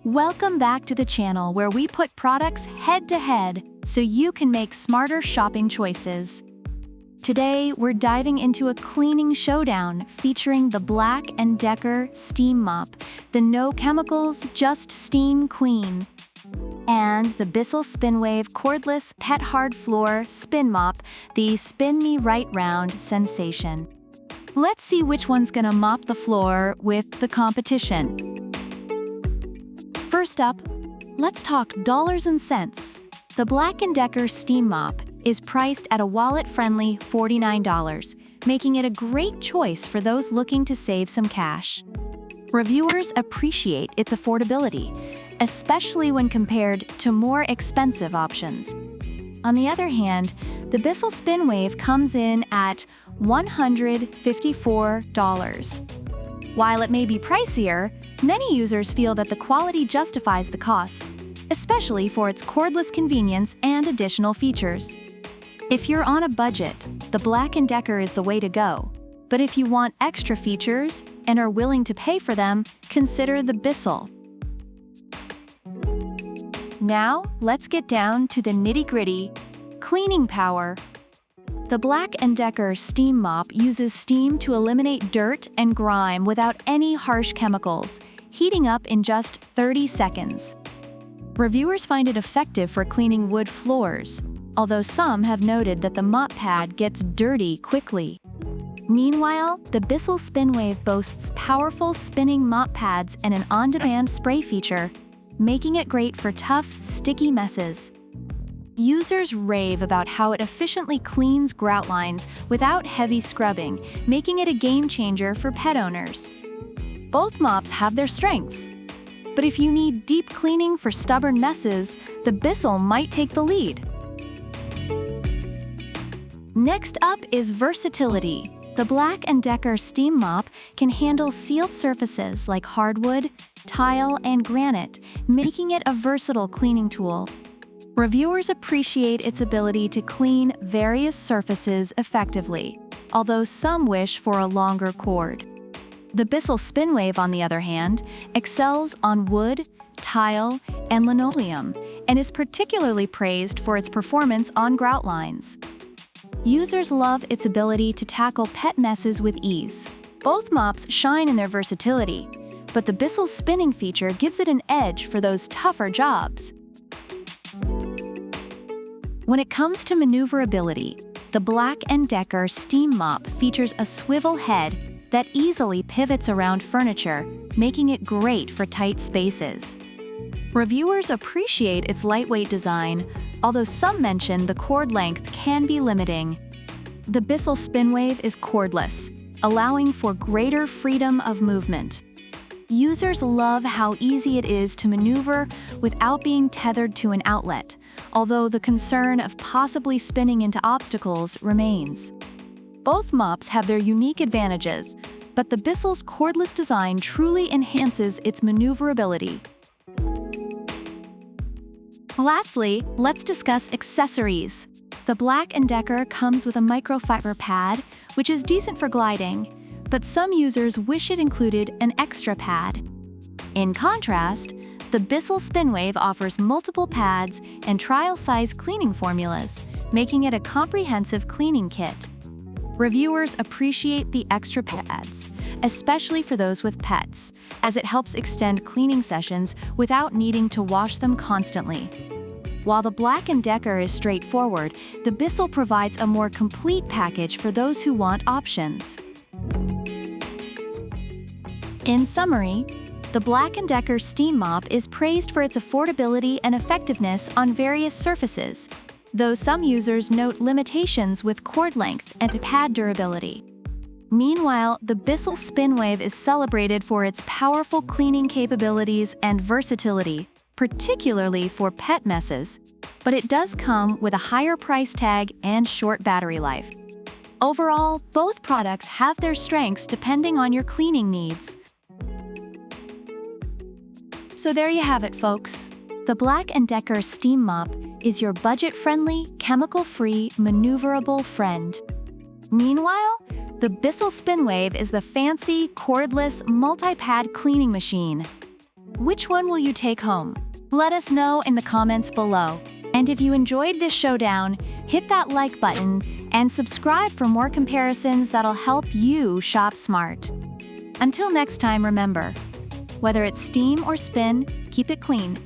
Welcome back to the channel where we put products head to head so you can make smarter shopping choices. Today, we're diving into a cleaning showdown featuring the BLACK+DECKER Steam Mop, the no chemicals, just steam queen, and the Bissell SpinWave Cordless Pet Hard Floor Spin Mop, the spin me right round sensation. Let's see which one's gonna mop the floor with the competition. First up, let's talk dollars and cents. The BLACK+DECKER Steam Mop is priced at a wallet-friendly $49, making it a great choice for those looking to save some cash. Reviewers appreciate its affordability, especially when compared to more expensive options. On the other hand, the Bissell SpinWave comes in at $154. While it may be pricier, many users feel that the quality justifies the cost, especially for its cordless convenience and additional features. If you're on a budget, the BLACK+DECKER is the way to go. But if you want extra features and are willing to pay for them, consider the Bissell. Now, let's get down to the nitty-gritty. Cleaning power. The BLACK+DECKER Steam Mop uses steam to eliminate dirt and grime without any harsh chemicals, heating up in just 30 seconds. Reviewers find it effective for cleaning wood floors, although some have noted that the mop pad gets dirty quickly. Meanwhile, the Bissell SpinWave boasts powerful spinning mop pads and an on-demand spray feature, making it great for tough, sticky messes. Users rave about how it efficiently cleans grout lines without heavy scrubbing, making it a game-changer for pet owners. Both mops have their strengths, but if you need deep cleaning for stubborn messes, the Bissell might take the lead. Next up is versatility. The BLACK+DECKER Steam Mop can handle sealed surfaces like hardwood, tile, and granite, making it a versatile cleaning tool. Reviewers appreciate its ability to clean various surfaces effectively, although some wish for a longer cord. The Bissell SpinWave, on the other hand, excels on wood, tile, and linoleum, and is particularly praised for its performance on grout lines. Users love its ability to tackle pet messes with ease. Both mops shine in their versatility, but the Bissell's spinning feature gives it an edge for those tougher jobs. When it comes to maneuverability, the BLACK+DECKER Steam Mop features a swivel head that easily pivots around furniture, making it great for tight spaces. Reviewers appreciate its lightweight design, although some mention the cord length can be limiting. The Bissell SpinWave is cordless, allowing for greater freedom of movement. Users love how easy it is to maneuver without being tethered to an outlet, although the concern of possibly spinning into obstacles remains. Both mops have their unique advantages, but the Bissell's cordless design truly enhances its maneuverability. Lastly, let's discuss accessories. The BLACK+DECKER comes with a microfiber pad, which is decent for gliding, but some users wish it included an extra pad. In contrast, the Bissell SpinWave offers multiple pads and trial-size cleaning formulas, making it a comprehensive cleaning kit. Reviewers appreciate the extra pads, especially for those with pets, as it helps extend cleaning sessions without needing to wash them constantly. While the BLACK+DECKER is straightforward, the Bissell provides a more complete package for those who want options. In summary, the BLACK+DECKER Steam Mop is praised for its affordability and effectiveness on various surfaces, though some users note limitations with cord length and pad durability. Meanwhile, the Bissell SpinWave is celebrated for its powerful cleaning capabilities and versatility, particularly for pet messes, but it does come with a higher price tag and short battery life. Overall, both products have their strengths depending on your cleaning needs. So there you have it, folks. The BLACK+DECKER Steam Mop is your budget-friendly, chemical-free, maneuverable friend. Meanwhile, the Bissell SpinWave is the fancy, cordless, multi-pad cleaning machine. Which one will you take home? Let us know in the comments below. And if you enjoyed this showdown, hit that like button and subscribe for more comparisons that'll help you shop smart. Until next time, remember, whether it's steam or spin, keep it clean.